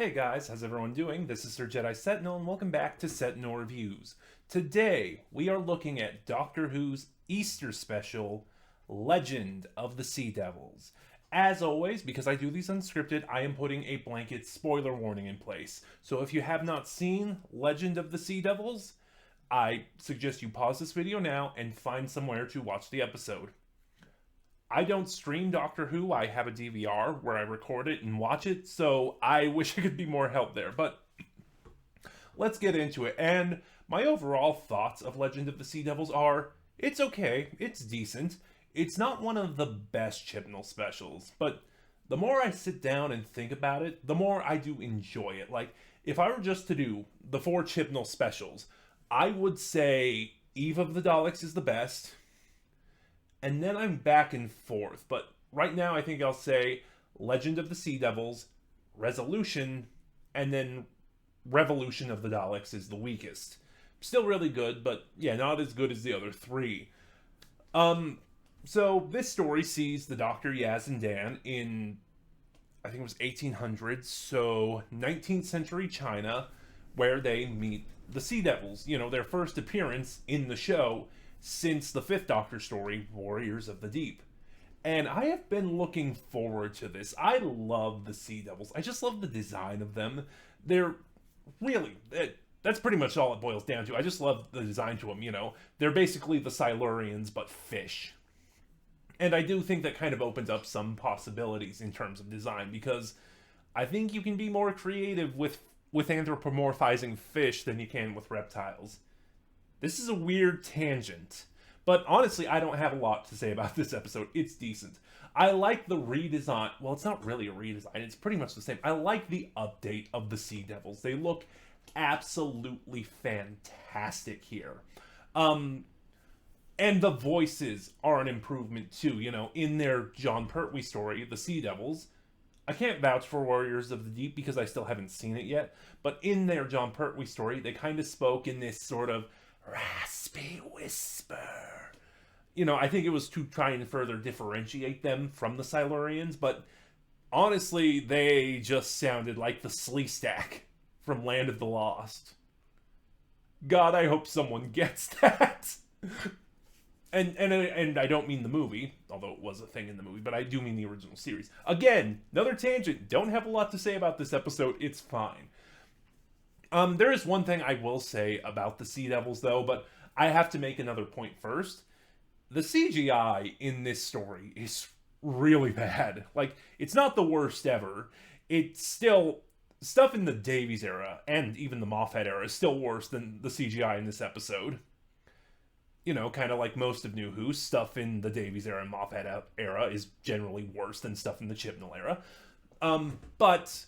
Hey guys, how's everyone doing? This is Sir Jedi Sentinel, and welcome back to Sentinel Reviews. Today, we are looking at Doctor Who's Easter special, Legend of the Sea Devils. As always, because I do these unscripted, I am putting a blanket spoiler warning in place. So if you have not seen Legend of the Sea Devils, I suggest you pause this video now and find somewhere to watch the episode. I don't stream Doctor Who. I have a DVR where I record it and watch it, so I wish I could be more help there. But let's get into it. And my overall thoughts of Legend of the Sea Devils are, it's okay, it's decent. It's not one of the best Chibnall specials, but the more I sit down and think about it, the more I do enjoy it. Like, if I were just to do the 4 Chibnall specials, I would say Eve of the Daleks is the best. And then I'm back and forth. But right now, I think I'll say Legend of the Sea Devils, Resolution, and then Revolution of the Daleks is the weakest. Still really good, but yeah, not as good as the other 3. So this story sees the Doctor, Yaz, and Dan in, I think it was 1800s, so 19th century China, where they meet the Sea Devils. You know, their first appearance in the show since the 5th Doctor story, Warriors of the Deep. And I have been looking forward to this. I love the Sea Devils. I just love the design of them. They're really, that's pretty much all it boils down to. I just love the design to them, you know. They're basically the Silurians, but fish. And I do think that kind of opens up some possibilities in terms of design, because I think you can be more creative with anthropomorphizing fish than you can with reptiles. This is a weird tangent, but honestly, I don't have a lot to say about this episode. It's decent. I like the redesign. Well, it's not really a redesign. It's pretty much the same. I like the update of the Sea Devils. They look absolutely fantastic here. And the voices are an improvement too. You know, in their John Pertwee story, the Sea Devils, I can't vouch for Warriors of the Deep because I still haven't seen it yet, but in their John Pertwee story, they kind of spoke in this sort of raspy whisper. You know, I think it was to try and further differentiate them from the Silurians, but honestly, they just sounded like the Sleestack from Land of the Lost. God, I hope someone gets that. And I don't mean the movie, although it was a thing in the movie, but I do mean the original series. Again, another tangent. Don't have a lot to say about this episode. It's fine. There is one thing I will say about the Sea Devils, though, but I have to make another point first. The CGI in this story is really bad. Like, it's not the worst ever. It's still... Stuff in the Davies era, and even the Moffat era, is still worse than the CGI in this episode. You know, kind of like most of New Who, stuff in the Davies era and Moffat era is generally worse than stuff in the Chibnall era. But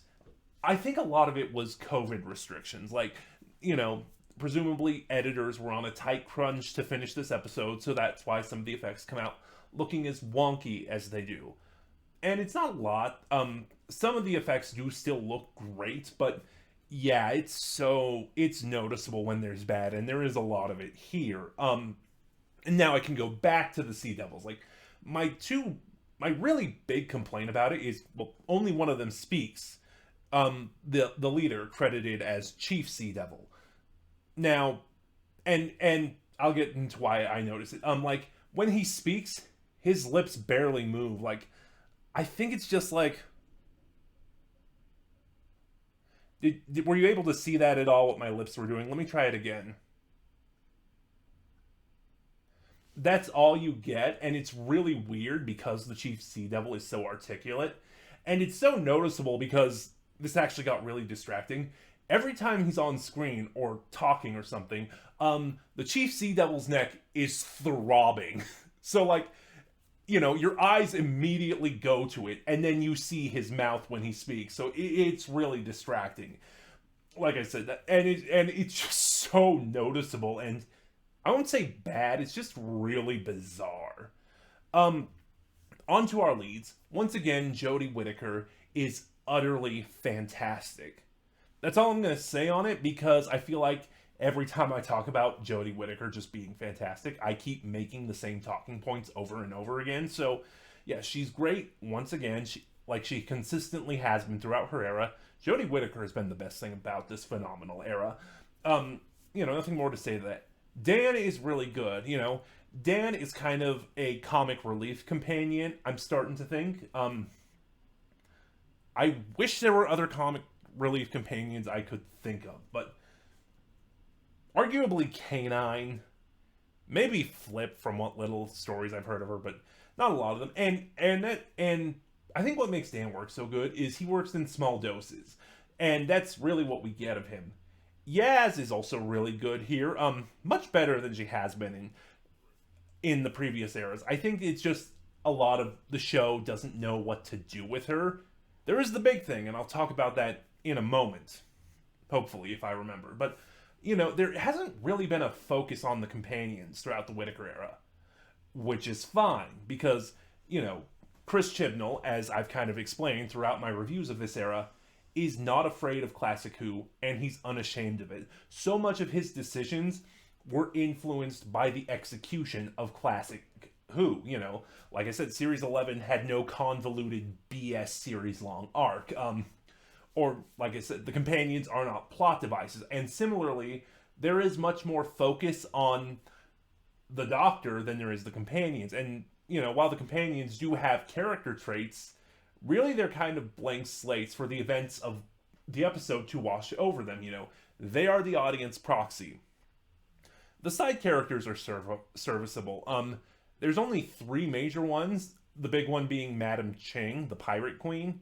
I think a lot of it was COVID restrictions. Like, you know, presumably editors were on a tight crunch to finish this episode, so that's why some of the effects come out looking as wonky as they do. And it's not a lot. Some of the effects do still look great, but yeah, it's noticeable when there's bad, and there is a lot of it here. And now I can go back to the Sea Devils. Like, my really big complaint about it is, well, only one of them speaks. The leader credited as Chief Sea Devil. Now, and I'll get into why I notice it. Like, when he speaks, his lips barely move. Like, I think it's just like... were you able to see that at all, what my lips were doing? Let me try it again. That's all you get, and it's really weird because the Chief Sea Devil is so articulate. And it's so noticeable because this actually got really distracting. Every time he's on screen or talking or something, the Chief Sea Devil's neck is throbbing. So, like, you know, your eyes immediately go to it, and then you see his mouth when he speaks. So it's really distracting. Like I said, and it's just so noticeable, and I won't say bad, it's just really bizarre. On to our leads. Once again, Jodie Whittaker is utterly fantastic. That's all I'm going to say on it, because I feel like every time I talk about Jodie Whittaker just being fantastic, I keep making the same talking points over and over again. So, yeah, she's great. Once again, she consistently has been throughout her era. Jodie Whittaker has been the best thing about this phenomenal era. Nothing more to say to that. Dan is really good. Dan is kind of a comic relief companion, I'm starting to think. I wish there were other comic relief companions I could think of, but arguably Canine, maybe Flip from what little stories I've heard of her, but not a lot of them. And I think what makes Dan work so good is he works in small doses, and that's really what we get of him. Yaz is also really good here, much better than she has been in the previous eras. I think it's just a lot of the show doesn't know what to do with her. There is the big thing, and I'll talk about that in a moment, hopefully, if I remember. But, there hasn't really been a focus on the companions throughout the Whittaker era, which is fine, because, Chris Chibnall, as I've kind of explained throughout my reviews of this era, is not afraid of Classic Who, and he's unashamed of it. So much of his decisions were influenced by the execution of Classic Who. Like I said, Series 11 had no convoluted BS series-long arc. Or, like I said, the companions are not plot devices. And similarly, there is much more focus on the Doctor than there is the companions. And, while the companions do have character traits, really they're kind of blank slates for the events of the episode to wash over them. They are the audience proxy. The side characters are serviceable. There's only 3 major ones, the big one being Madame Ching, the Pirate Queen.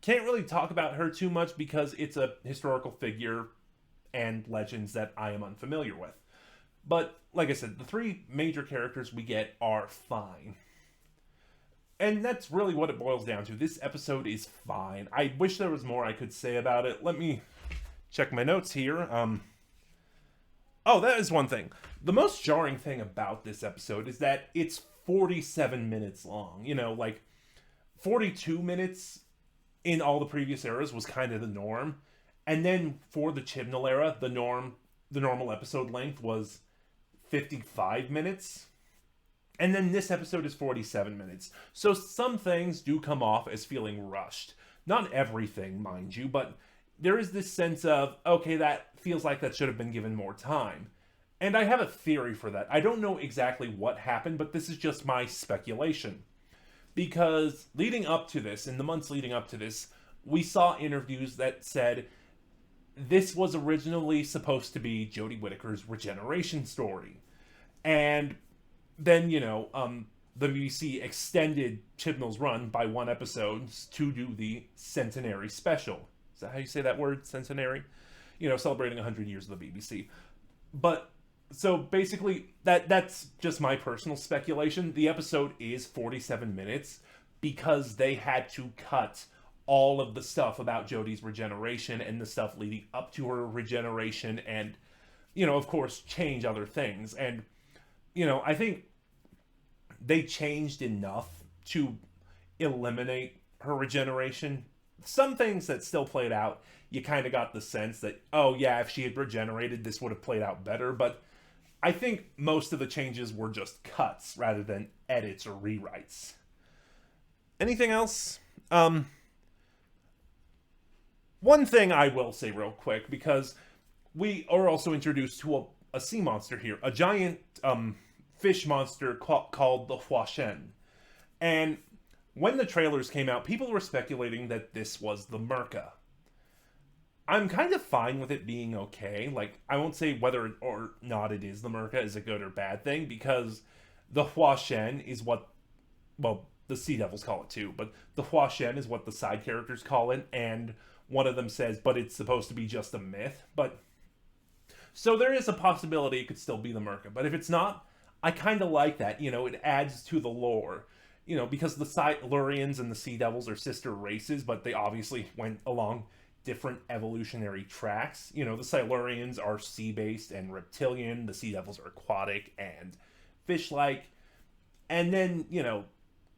Can't really talk about her too much because it's a historical figure and legends that I am unfamiliar with. But, like I said, the 3 major characters we get are fine. And that's really what it boils down to. This episode is fine. I wish there was more I could say about it. Let me check my notes here. That is one thing. The most jarring thing about this episode is that it's 47 minutes long. 42 minutes in all the previous eras was kind of the norm. And then for the Chibnall era, the normal episode length was 55 minutes. And then this episode is 47 minutes. So some things do come off as feeling rushed. Not everything, mind you, but there is this sense of, okay, that feels like that should have been given more time. And I have a theory for that. I don't know exactly what happened, but this is just my speculation. Because leading up to this, in the months leading up to this, we saw interviews that said this was originally supposed to be Jodie Whittaker's regeneration story. And then, the BBC extended Chibnall's run by 1 episode to do the centenary special. Is that how you say that word? Centenary? Celebrating 100 years of the BBC. But, so basically, that's just my personal speculation. The episode is 47 minutes because they had to cut all of the stuff about Jodie's regeneration and the stuff leading up to her regeneration and, of course, change other things. And, I think they changed enough to eliminate her regeneration. Some things that still played out, you kind of got the sense that, oh yeah, if she had regenerated, this would have played out better. But I think most of the changes were just cuts rather than edits or rewrites. Anything else? One thing I will say real quick, because we are also introduced to a sea monster here, a giant fish monster called the Huashen. And when the trailers came out, people were speculating that this was the Merca. I'm kind of fine with it being okay. I won't say whether or not it is the Merca is a good or bad thing, because the Huashen is what, the Sea Devils call it too, but the Huashen is what the side characters call it, and one of them says, but it's supposed to be just a myth. So there is a possibility it could still be the Merca, but if it's not, I kind of like that. It adds to the lore. Because the Silurians and the Sea Devils are sister races, but they obviously went along different evolutionary tracks. The Silurians are sea-based and reptilian, the Sea Devils are aquatic and fish-like. And then,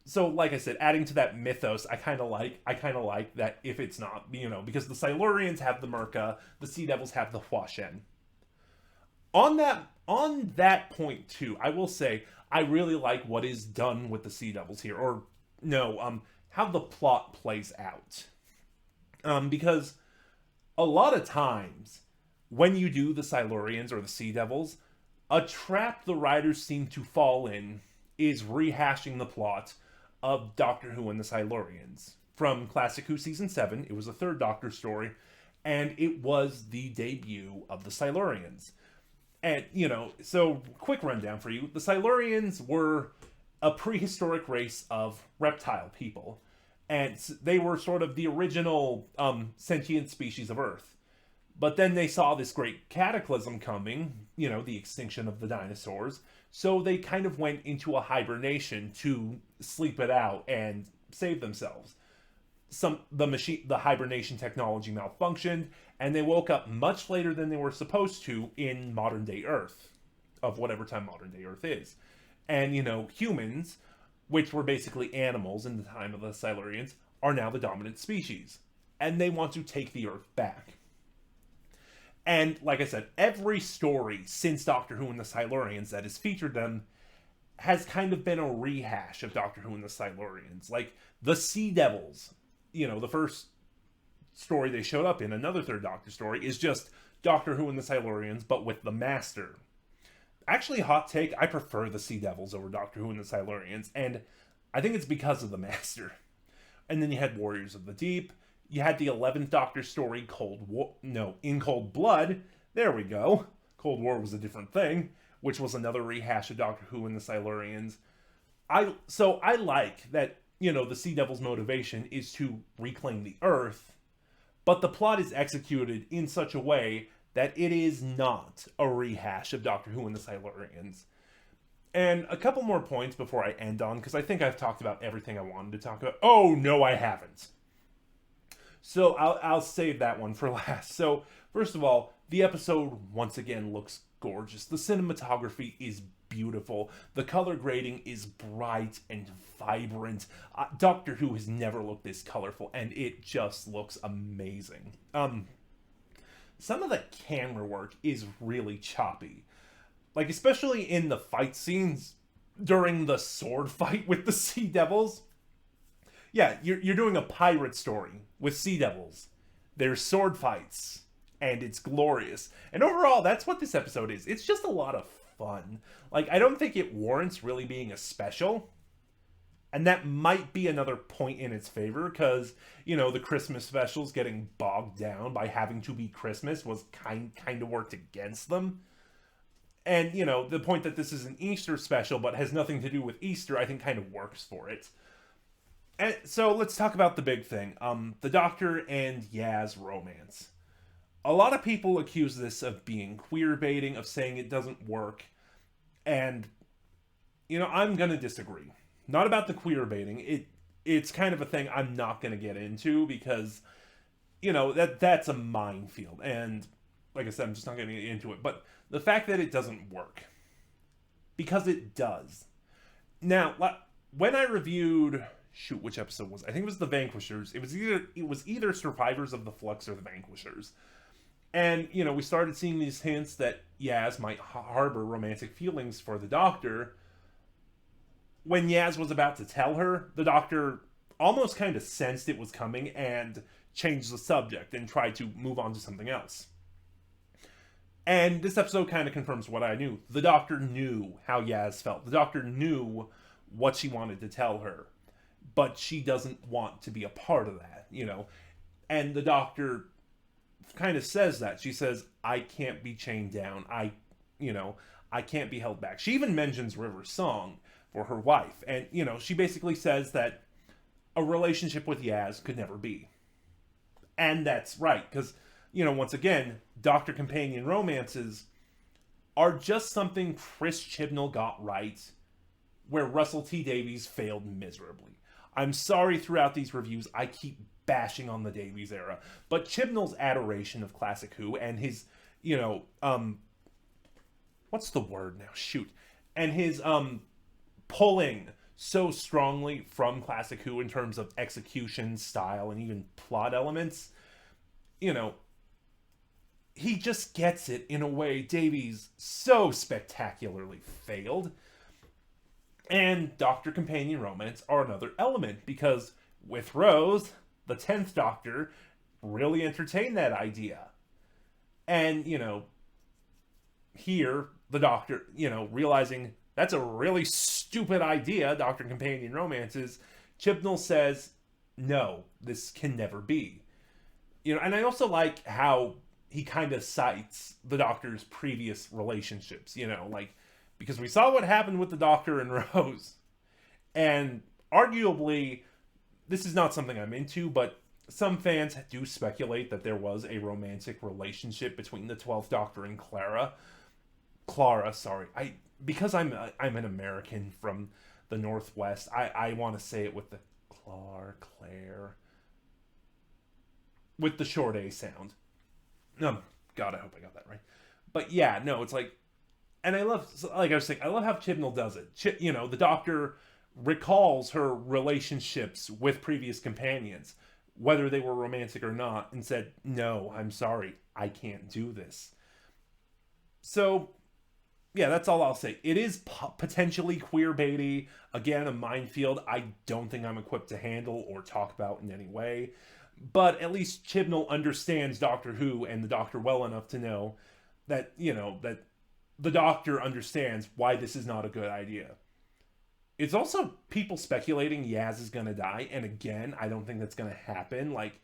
so like I said, adding to that mythos, I kind of like that if it's not, because the Silurians have the Merca, the Sea Devils have the Huashen. On that point too, I will say I really like what is done with the Sea Devils here, how the plot plays out. Because a lot of times when you do the Silurians or the Sea Devils, a trap the writers seem to fall in is rehashing the plot of Doctor Who and the Silurians. From Classic Who Season 7, it was a third Doctor story, and it was the debut of the Silurians. And, so quick rundown for you. The Silurians were a prehistoric race of reptile people. And they were sort of the original sentient species of Earth. But then they saw this great cataclysm coming, the extinction of the dinosaurs. So they kind of went into a hibernation to sleep it out and save themselves. The hibernation technology malfunctioned, and they woke up much later than they were supposed to in modern day Earth, of whatever time modern day Earth is. And humans, which were basically animals in the time of the Silurians, are now the dominant species, and they want to take the Earth back. And like I said, every story since Doctor Who and the Silurians that has featured them has kind of been a rehash of Doctor Who and the Silurians. Like the Sea Devils, the first story they showed up in, another Third Doctor story, is just Doctor Who and the Silurians, but with the Master. Actually, hot take, I prefer the Sea Devils over Doctor Who and the Silurians, and I think it's because of the Master. And then you had Warriors of the Deep. You had the 11th Doctor story, In Cold Blood. There we go. Cold War was a different thing, which was another rehash of Doctor Who and the Silurians. So I like that, the Sea Devil's motivation is to reclaim the Earth, but the plot is executed in such a way that it is not a rehash of Doctor Who and the Silurians. And a couple more points before I end on, because I think I've talked about everything I wanted to talk about. Oh, no, I haven't. So I'll save that one for last. So, first of all, the episode once again looks gorgeous. The cinematography is beautiful. The color grading is bright and vibrant. Doctor Who has never looked this colorful, and it just looks amazing. Some of the camera work is really choppy. Like, especially in the fight scenes during the sword fight with the Sea Devils. Yeah, you're doing a pirate story with Sea Devils. There's sword fights, and it's glorious. And overall, that's what this episode is. It's just a lot of fun. Like, I don't think it warrants really being a special. And that might be another point in its favor, because, the Christmas specials getting bogged down by having to be Christmas was kind of worked against them. And, the point that this is an Easter special but has nothing to do with Easter, I think kind of works for it. And so let's talk about the big thing, the Doctor and Yaz romance. A lot of people accuse this of being queer baiting, of saying it doesn't work. And, I'm going to disagree. Not about the queer baiting. It's kind of a thing I'm not going to get into because, that's a minefield. And like I said, I'm just not going to get into it. But the fact that it doesn't work, because it does. Now, when I reviewed, which episode was it? I think it was The Vanquishers. It was either Survivors of the Flux or The Vanquishers. And, we started seeing these hints that Yaz might harbor romantic feelings for the Doctor. When Yaz was about to tell her, the Doctor almost kind of sensed it was coming and changed the subject and tried to move on to something else. And this episode kind of confirms what I knew. The Doctor knew how Yaz felt. The Doctor knew what she wanted to tell her. But she doesn't want to be a part of that, And the Doctor kind of says that. She says, I can't be chained down. I can't be held back. She even mentions River's song for her wife. And, she basically says that a relationship with Yaz could never be. And that's right, because, once again, Doctor Companion romances are just something Chris Chibnall got right, where Russell T Davies failed miserably. I'm sorry throughout these reviews I keep bashing on the Davies era, but Chibnall's adoration of Classic Who and his, what's the word now? Shoot. And his pulling so strongly from Classic Who in terms of execution, style, and even plot elements, he just gets it in a way Davies so spectacularly failed. And Doctor Companion romance are another element, because with Rose, the 10th Doctor, really entertain that idea. And, here, the Doctor, realizing that's a really stupid idea, Doctor Companion romances, Chibnall says, no, this can never be. And I also like how he kind of cites the Doctor's previous relationships, like, because we saw what happened with the Doctor and Rose. And arguably, this is not something I'm into, but some fans do speculate that there was a romantic relationship between the 12th Doctor and Clara, sorry. Because I'm an American from the Northwest, I want to say it with the Claire, with the short A sound. No, God, I hope I got that right. But yeah, no, it's like, and I love, like I was saying, I love how Chibnall does it. The Doctor recalls her relationships with previous companions, whether they were romantic or not, and said, "No, I'm sorry, I can't do this." So yeah, that's all I'll say. It is potentially queer baity. Again, a minefield I don't think I'm equipped to handle or talk about in any way. But at least Chibnall understands Doctor Who and the Doctor well enough to know that, that the Doctor understands why this is not a good idea. It's also people speculating Yaz is going to die. And again, I don't think that's going to happen. Like,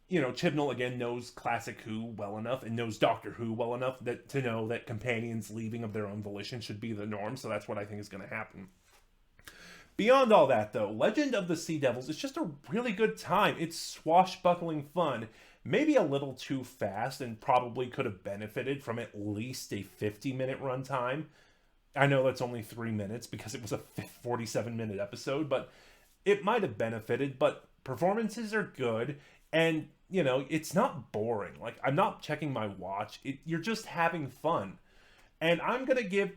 Chibnall again knows classic Who well enough and knows Doctor Who well enough to know that companions leaving of their own volition should be the norm. So that's what I think is going to happen. Beyond all that, though, Legend of the Sea Devils is just a really good time. It's swashbuckling fun, maybe a little too fast, and probably could have benefited from at least a 50-minute runtime. I know that's only 3 minutes because it was a 47-minute episode, but it might have benefited. But performances are good, and it's not boring. Like, I'm not checking my watch. You're just having fun, and I'm gonna give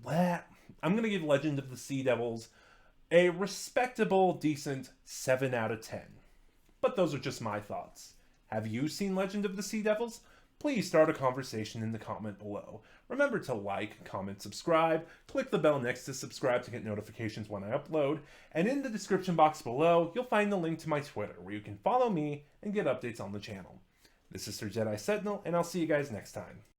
Legend of the Sea Devils a respectable, decent 7 out of 10. But those are just my thoughts. Have you seen Legend of the Sea Devils? Please start a conversation in the comment below. Remember to like, comment, subscribe, click the bell next to subscribe to get notifications when I upload, and in the description box below, you'll find the link to my Twitter, where you can follow me and get updates on the channel. This is Sir Jedi Sentinel, and I'll see you guys next time.